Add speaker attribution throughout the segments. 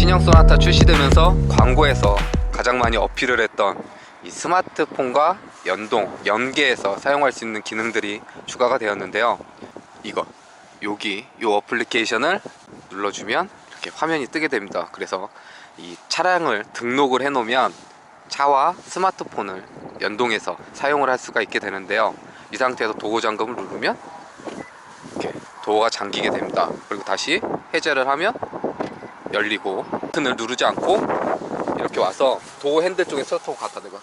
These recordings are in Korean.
Speaker 1: 신형 소나타 출시되면서 광고에서 가장 많이 어필을 했던 이 스마트폰과 연계해서 사용할 수 있는 기능들이 추가가 되었는데요. 여기 이 어플리케이션을 눌러주면 이렇게 화면이 뜨게 됩니다. 그래서 이 차량을 등록을 해 놓으면 차와 스마트폰을 연동해서 사용을 할 수가 있게 되는데요. 이 상태에서 도어 잠금을 누르면 이렇게 도어가 잠기게 됩니다. 그리고 다시 해제를 하면 열리고, 버튼을 누르지 않고 이렇게 와서 도어 핸들 쪽에 서서 갖다 대봐.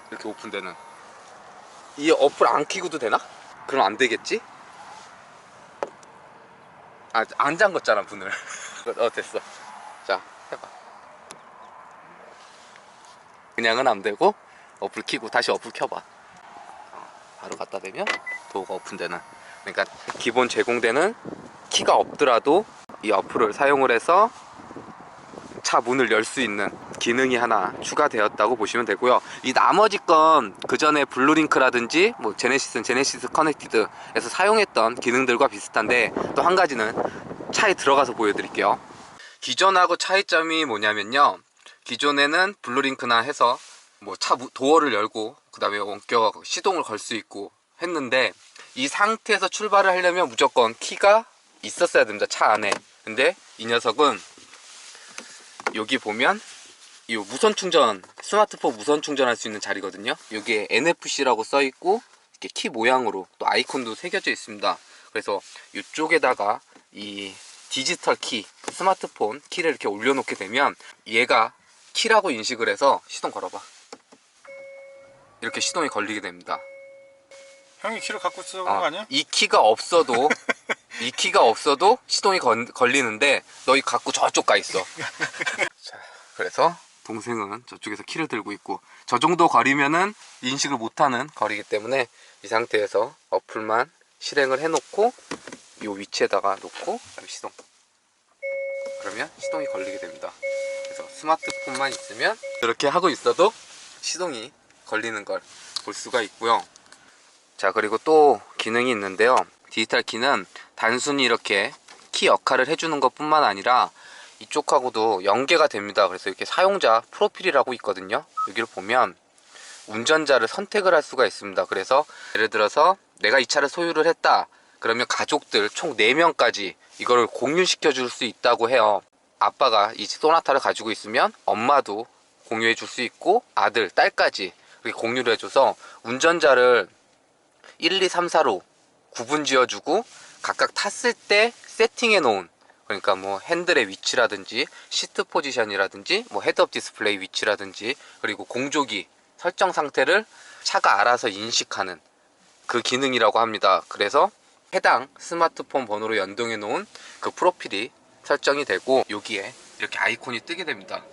Speaker 1: 이렇게 오픈되는. 이 어플 안 켜고도 되나? 그럼 안 되겠지? 안 잠궜잖아 문을. 됐어. 자, 해봐. 그냥은 안 되고 어플 켜고 다시 어플 켜봐. 바로 갖다 대면 도어가 오픈되는. 그러니까 기본 제공되는 키가 없더라도 이 어플을 사용을 해서 차 문을 열 수 있는 기능이 하나 추가되었다고 보시면 되고요. 이 나머지 건 그 전에 블루링크라든지 뭐 제네시스 커넥티드에서 사용했던 기능들과 비슷한데, 또 한 가지는 차에 들어가서 보여드릴게요. 기존하고 차이점이 뭐냐면요, 기존에는 블루링크나 해서 뭐 차 도어를 열고 그 다음에 원격 시동을 걸 수 있고 했는데, 이 상태에서 출발을 하려면 무조건 키가 있었어야 됩니다, 차 안에. 근데 이 녀석은 여기 보면 이 무선 충전, 스마트폰 무선 충전할 수 있는 자리거든요. 여기에 NFC라고 써 있고 이렇게 키 모양으로 또 아이콘도 새겨져 있습니다. 그래서 이쪽에다가 이 디지털 키, 스마트폰 키를 이렇게 올려놓게 되면 얘가 키라고 인식을 해서 시동 걸어봐. 이렇게 시동이 걸리게 됩니다.
Speaker 2: 형이 키를 갖고 있어 그런 거 아니야?
Speaker 1: 이 키가 없어도 시동이 걸리는데 너희 갖고 저쪽 가 있어. 자, 그래서 동생은 저쪽에서 키를 들고 있고, 저 정도 거리면은 인식을 못하는 거리이기 때문에 이 상태에서 어플만 실행을 해놓고 이 위치에다가 놓고 시동. 그러면 시동이 걸리게 됩니다. 그래서 스마트폰만 있으면 이렇게 하고 있어도 시동이 걸리는 걸 볼 수가 있고요. 자, 그리고 또 기능이 있는데요. 디지털 키는 단순히 이렇게 키 역할을 해주는 것 뿐만 아니라 이쪽하고도 연계가 됩니다. 그래서 이렇게 사용자 프로필이라고 있거든요. 여기를 보면 운전자를 선택을 할 수가 있습니다. 그래서 예를 들어서 내가 이 차를 소유를 했다 그러면 가족들 총 4명까지 이거를 공유시켜 줄 수 있다고 해요. 아빠가 이 소나타를 가지고 있으면 엄마도 공유해 줄 수 있고 아들, 딸까지 이렇게 공유를 해줘서 운전자를 1, 2, 3, 4로 구분 지어주고 각각 탔을 때 세팅해 놓은, 그러니까 뭐 핸들의 위치라든지 시트 포지션이라든지 뭐 헤드업 디스플레이 위치라든지 그리고 공조기 설정 상태를 차가 알아서 인식하는 그 기능이라고 합니다. 그래서 해당 스마트폰 번호로 연동해 놓은 그 프로필이 설정이 되고 여기에 이렇게 아이콘이 뜨게 됩니다.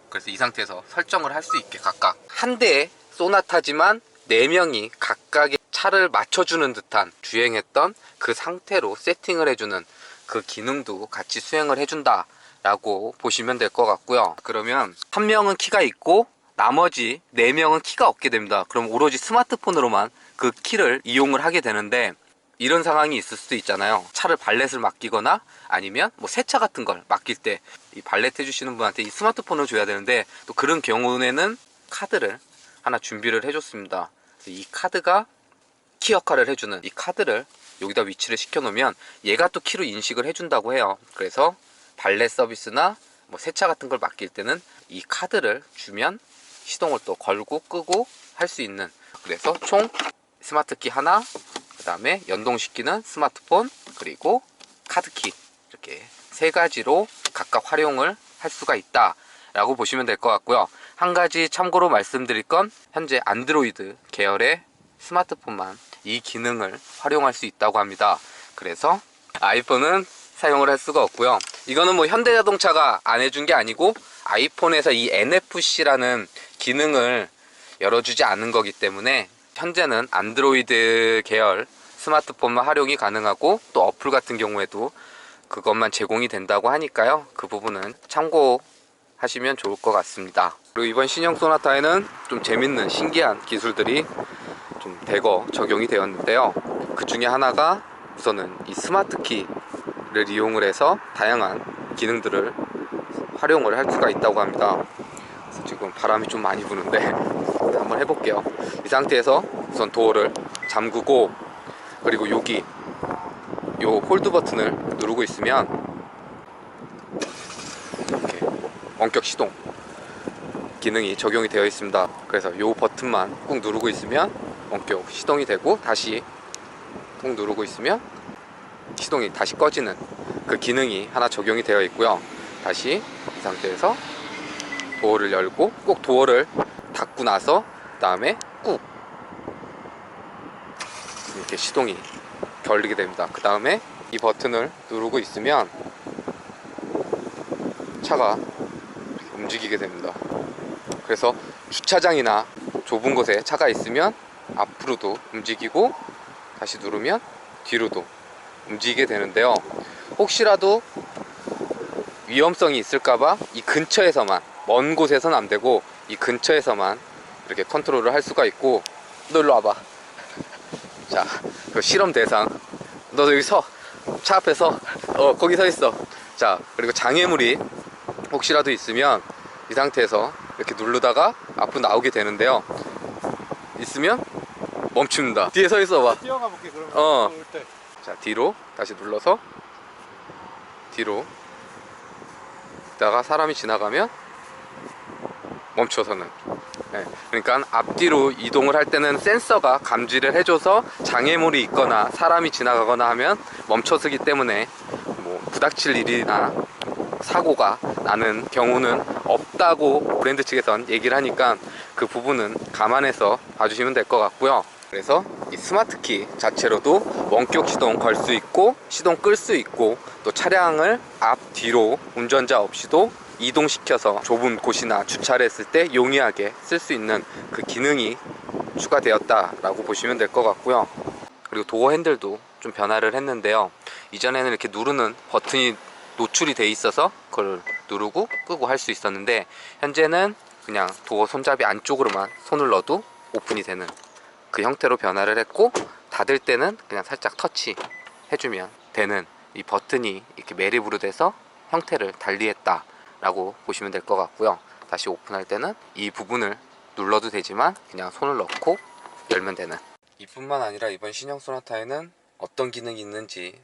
Speaker 1: 그래서 이 상태에서 설정을 할 수 있게 각각 한 대의 소나타지만 4명이 각각의 차를 맞춰주는 듯한 주행했던 그 상태로 세팅을 해주는 그 기능도 같이 수행을 해준다 라고 보시면 될 것 같고요. 그러면 한 명은 키가 있고 나머지 4명은 키가 없게 됩니다. 그럼 오로지 스마트폰으로만 그 키를 이용을 하게 되는데, 이런 상황이 있을 수도 있잖아요. 차를 발렛을 맡기거나 아니면 뭐 세차 같은 걸 맡길 때 이 발렛 해주시는 분한테 이 스마트폰을 줘야 되는데, 또 그런 경우에는 카드를 하나 준비를 해줬습니다. 이 카드가 키 역할을 해주는 이 카드를 여기다 위치를 시켜 놓으면 얘가 또 키로 인식을 해준다고 해요. 그래서 발렛 서비스나 뭐 세차 같은 걸 맡길 때는 이 카드를 주면 시동을 또 걸고 끄고 할 수 있는, 그래서 총 스마트키 하나, 그 다음에 연동시키는 스마트폰, 그리고 카드키, 이렇게 3가지로 각각 활용을 할 수가 있다 라고 보시면 될 것 같고요. 한 가지 참고로 말씀드릴 건, 현재 안드로이드 계열의 스마트폰만 이 기능을 활용할 수 있다고 합니다. 그래서 아이폰은 사용을 할 수가 없고요. 이거는 뭐 현대자동차가 안 해준 게 아니고 아이폰에서 이 NFC라는 기능을 열어주지 않은 거기 때문에 현재는 안드로이드 계열 스마트폰만 활용이 가능하고, 또 어플 같은 경우에도 그것만 제공이 된다고 하니까요. 그 부분은 참고하시면 좋을 것 같습니다. 그리고 이번 신형 소나타에는 좀 재밌는 신기한 기술들이 좀 대거 적용이 되었는데요. 그 중에 하나가 우선은 이 스마트 키를 이용을 해서 다양한 기능들을 활용을 할 수가 있다고 합니다. 그래서 지금 바람이 좀 많이 부는데 한번 해볼게요. 이 상태에서 우선 도어를 잠그고, 그리고 여기 요 홀드 버튼을 누르고 있으면 이렇게 원격 시동 기능이 적용이 되어 있습니다. 그래서 요 버튼만 꾹 누르고 있으면 원격 시동이 되고, 다시 꾹 누르고 있으면 시동이 다시 꺼지는 그 기능이 하나 적용이 되어 있고요. 다시 이 상태에서 도어를 열고, 꼭 도어를 닫고 나서 그 다음에 꾹 이렇게 시동이 걸리게 됩니다. 그 다음에 이 버튼을 누르고 있으면 차가 움직이게 됩니다. 그래서 주차장이나 좁은 곳에 차가 있으면 앞으로도 움직이고, 다시 누르면 뒤로도 움직이게 되는데요. 혹시라도 위험성이 있을까봐 이 근처에서만, 먼 곳에서는 안 되고 이 근처에서만 이렇게 컨트롤을 할 수가 있고. 너 일로 와봐. 자, 그 실험 대상, 너 여기 서, 차 앞에 서, 거기 서 있어. 자, 그리고 장애물이 혹시라도 있으면 이 상태에서 이렇게 누르다가 앞으로 나오게 되는데요. 있으면 멈춥니다. 뒤에 서 있어 봐.
Speaker 2: 뛰어가 볼게 그러면. 올 때.
Speaker 1: 자, 뒤로 다시 눌러서 뒤로 있다가 사람이 지나가면 멈춰서는. 네, 그러니까 앞뒤로 이동을 할 때는 센서가 감지를 해줘서 장애물이 있거나 사람이 지나가거나 하면 멈춰서기 때문에 뭐 부닥칠 일이나 사고가 나는 경우는 없다고 브랜드 측에선 얘기를 하니까 그 부분은 감안해서 봐주시면 될 것 같고요. 그래서 이 스마트키 자체로도 원격 시동 걸 수 있고, 시동 끌 수 있고, 또 차량을 앞, 뒤로 운전자 없이도 이동시켜서 좁은 곳이나 주차를 했을 때 용이하게 쓸 수 있는 그 기능이 추가되었다라고 보시면 될 것 같고요. 그리고 도어 핸들도 좀 변화를 했는데요. 이전에는 이렇게 누르는 버튼이 노출이 돼 있어서 그걸 누르고 끄고 할 수 있었는데, 현재는 그냥 도어 손잡이 안쪽으로만 손을 넣어도 오픈이 되는 그 형태로 변화를 했고, 닫을 때는 그냥 살짝 터치 해주면 되는 이 버튼이 이렇게 매립으로 돼서 형태를 달리했다 라고 보시면 될 것 같고요. 다시 오픈할 때는 이 부분을 눌러도 되지만 그냥 손을 넣고 열면 되는. 이뿐만 아니라 이번 신형 소나타에는 어떤 기능이 있는지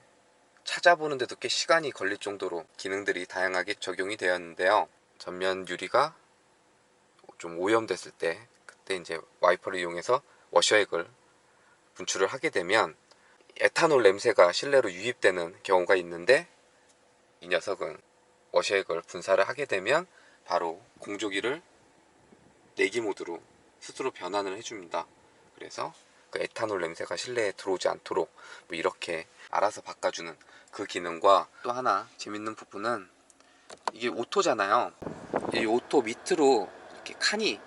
Speaker 1: 찾아보는데도 꽤 시간이 걸릴 정도로 기능들이 다양하게 적용이 되었는데요. 전면 유리가 좀 오염됐을 때, 그때 이제 와이퍼를 이용해서 워셔액을 분출을 하게 되면 에탄올 냄새가 실내로 유입되는 경우가 있는데, 이 녀석은 워셔액을 분사를 하게 되면 바로 공조기를 내기 모드로 스스로 변환을 해줍니다. 그래서 그 에탄올 냄새가 실내에 들어오지 않도록 뭐 이렇게 알아서 바꿔주는 그 기능과, 또 하나 재밌는 부분은 이게 오토잖아요. 이 오토 밑으로 이렇게 칸이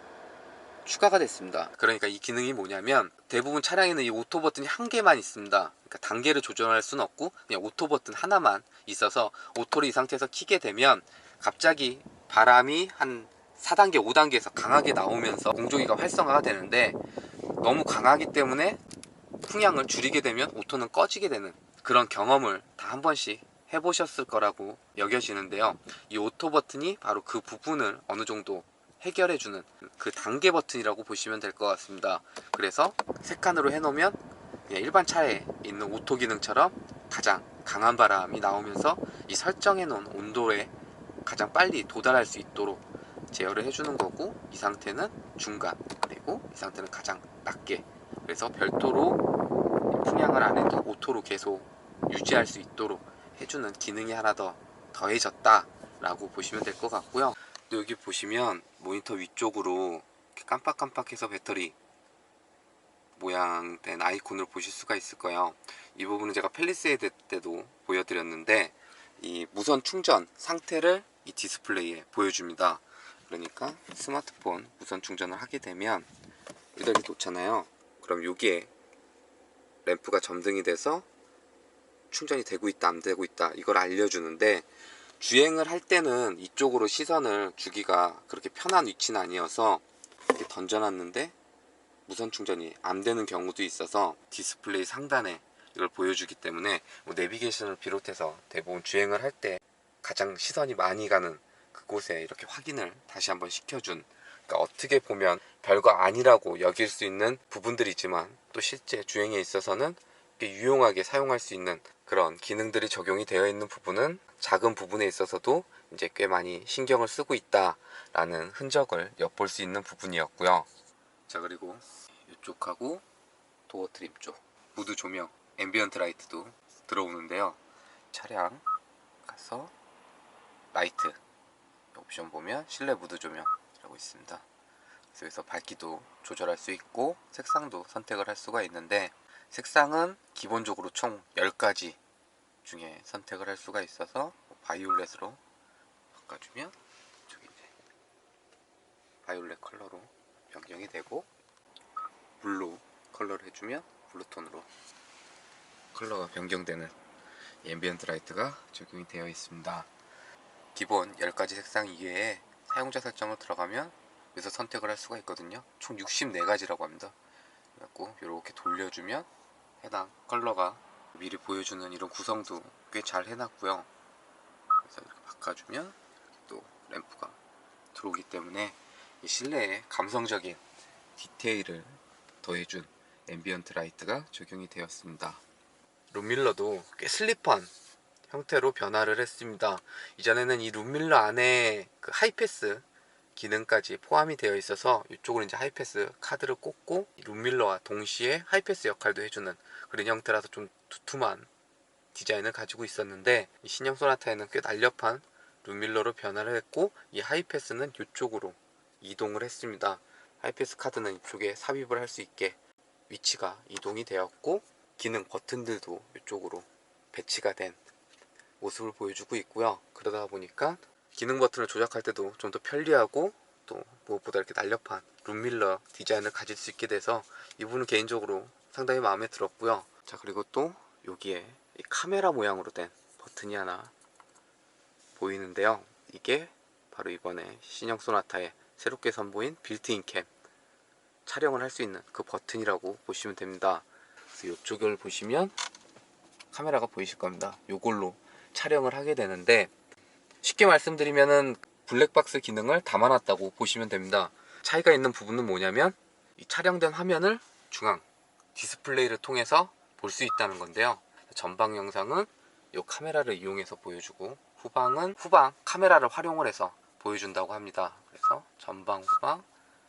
Speaker 1: 추가가 됐습니다. 그러니까 이 기능이 뭐냐면, 대부분 차량에는 이 오토 버튼이 한 개만 있습니다. 그러니까 단계를 조절할 수는 없고 그냥 오토 버튼 하나만 있어서 오토를 이 상태에서 켜게 되면 갑자기 바람이 한 4단계 5단계에서 강하게 나오면서 공조기가 활성화가 되는데, 너무 강하기 때문에 풍량을 줄이게 되면 오토는 꺼지게 되는 그런 경험을 다 한 번씩 해보셨을 거라고 여겨지는데요. 이 오토 버튼이 바로 그 부분을 어느 정도 해결해주는 그 단계 버튼이라고 보시면 될 것 같습니다. 그래서 세 칸으로 해놓으면 그냥 일반 차에 있는 오토 기능처럼 가장 강한 바람이 나오면서 이 설정해 놓은 온도에 가장 빨리 도달할 수 있도록 제어를 해주는 거고, 이 상태는 중간, 그리고 이 상태는 가장 낮게, 그래서 별도로 풍량을 안 해도 오토로 계속 유지할 수 있도록 해주는 기능이 하나 더 더해졌다 라고 보시면 될 것 같고요. 또 여기 보시면 모니터 위쪽으로 이렇게 깜빡깜빡해서 배터리 모양된 아이콘을 보실 수가 있을 거예요. 이 부분은 제가 팰리세이드 때도 보여드렸는데, 이 무선 충전 상태를 이 디스플레이에 보여줍니다. 그러니까 스마트폰 무선 충전을 하게 되면 이렇게 놓잖아요. 그럼 여기에 램프가 점등이 돼서 충전이 되고 있다 안 되고 있다 이걸 알려주는데, 주행을 할 때는 이쪽으로 시선을 주기가 그렇게 편한 위치는 아니어서 이렇게 던져놨는데 무선 충전이 안 되는 경우도 있어서 디스플레이 상단에 이걸 보여주기 때문에 뭐 내비게이션을 비롯해서 대부분 주행을 할 때 가장 시선이 많이 가는 그곳에 이렇게 확인을 다시 한번 시켜준, 그러니까 어떻게 보면 별거 아니라고 여길 수 있는 부분들이지만 또 실제 주행에 있어서는 유용하게 사용할 수 있는 그런 기능들이 적용이 되어 있는 부분은 작은 부분에 있어서도 이제 꽤 많이 신경을 쓰고 있다라는 흔적을 엿볼 수 있는 부분이었고요. 자, 그리고 이쪽하고 도어 트림 쪽 무드 조명, 앰비언트 라이트도 들어오는데요. 차량 가서 라이트 옵션 보면 실내 무드 조명이라고 있습니다. 그래서 여기서 밝기도 조절할 수 있고 색상도 선택을 할 수가 있는데, 색상은 기본적으로 총 10가지 중에 선택을 할 수가 있어서 바이올렛으로 바꿔주면 저기 이제 바이올렛 컬러로 변경이 되고, 블루 컬러를 해주면 블루톤으로 컬러가 변경되는 앰비언트 라이트가 적용이 되어 있습니다. 기본 10가지 색상 이외에 사용자 설정을 들어가면 여기서 선택을 할 수가 있거든요. 총 64가지라고 합니다. 그래갖고 이렇게 돌려주면 해당 컬러가 미리 보여주는 이런 구성도 꽤 잘 해놨고요. 그래서 이렇게 바꿔주면 또 램프가 들어오기 때문에 이 실내에 감성적인 디테일을 더해준 앰비언트 라이트가 적용이 되었습니다. 룸밀러도 꽤 슬리퍼한 형태로 변화를 했습니다. 이전에는 이 룸밀러 안에 그 하이패스 기능까지 포함이 되어 있어서 이쪽으로 이제 하이패스 카드를 꽂고 룸밀러와 동시에 하이패스 역할도 해주는 그런 형태라서 좀 두툼한 디자인을 가지고 있었는데, 이 신형 소나타에는 꽤 날렵한 룸밀러로 변화를 했고, 이 하이패스는 이쪽으로 이동을 했습니다. 하이패스 카드는 이쪽에 삽입을 할 수 있게 위치가 이동이 되었고, 기능 버튼들도 이쪽으로 배치가 된 모습을 보여주고 있고요. 그러다 보니까 기능 버튼을 조작할 때도 좀 더 편리하고 또 무엇보다 이렇게 날렵한 룸밀러 디자인을 가질 수 있게 돼서 이 부분은 개인적으로 상당히 마음에 들었고요. 자, 그리고 또 여기에 이 카메라 모양으로 된 버튼이 하나 보이는데요. 이게 바로 이번에 신형 소나타에 새롭게 선보인 빌트인 캠 촬영을 할 수 있는 그 버튼이라고 보시면 됩니다. 그래서 이쪽을 보시면 카메라가 보이실 겁니다. 이걸로 촬영을 하게 되는데, 쉽게 말씀드리면은 블랙박스 기능을 담아놨다고 보시면 됩니다. 차이가 있는 부분은 뭐냐면 이 촬영된 화면을 중앙 디스플레이를 통해서 볼 수 있다는 건데요. 전방 영상은 이 카메라를 이용해서 보여주고, 후방은 후방 카메라를 활용을 해서 보여준다고 합니다. 그래서 전방 후방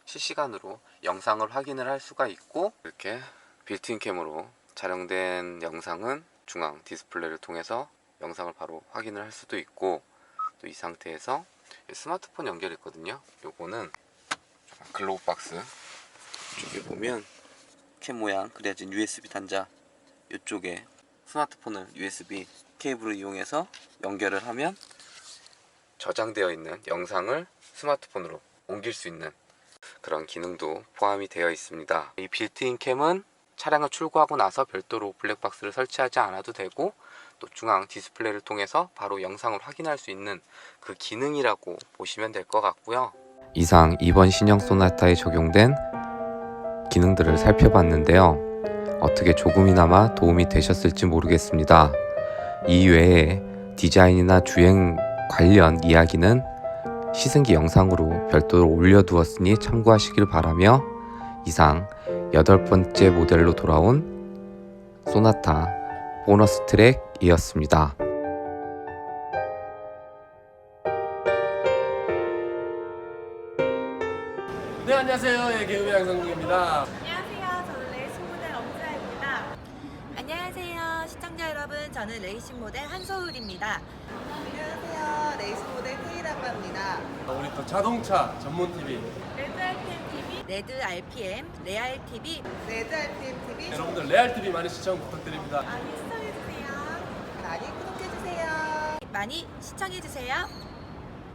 Speaker 1: 실시간으로 영상을 확인을 할 수가 있고, 이렇게 빌트인 캠으로 촬영된 영상은 중앙 디스플레이를 통해서 영상을 바로 확인을 할 수도 있고, 또 이 상태에서 스마트폰 연결했거든요. 요거는 글로우 박스 이쪽에 보면 캠 모양 그려진 USB 단자, 이쪽에 스마트폰을 USB 케이블을 이용해서 연결을 하면 저장되어 있는 영상을 스마트폰으로 옮길 수 있는 그런 기능도 포함이 되어 있습니다. 이 빌트인 캠은 차량을 출고하고 나서 별도로 블랙박스를 설치하지 않아도 되고, 또 중앙 디스플레이를 통해서 바로 영상을 확인할 수 있는 그 기능이라고 보시면 될 것 같고요. 이상 이번 신형 소나타에 적용된 기능들을 살펴봤는데요. 어떻게 조금이나마 도움이 되셨을지 모르겠습니다. 이 외에 디자인이나 주행 관련 이야기는 시승기 영상으로 별도로 올려두었으니 참고하시길 바라며, 이상 8번째 모델로 돌아온 소나타 보너스 트랙이었습니다.
Speaker 3: 네, 안녕하세요. 개그맨 양성국입니다.
Speaker 4: 안녕하세요. 저는 레이싱 모델 엄지아입니다. 안녕하세요. 시청자 여러분. 저는 레이싱 모델 한소울입니다.
Speaker 5: 안녕하세요. 레이싱 모델 K라고 합니다.
Speaker 3: 우리 또 자동차 전문 TV
Speaker 4: 레드 RPM TV, 레드 RPM, 레알 TV
Speaker 5: 레드 RPM TV
Speaker 3: 여러분들 레알 TV 많이 시청 부탁드립니다.
Speaker 4: 많이 시청해주세요.
Speaker 5: 많이 구독해주세요.
Speaker 4: 많이 시청해주세요.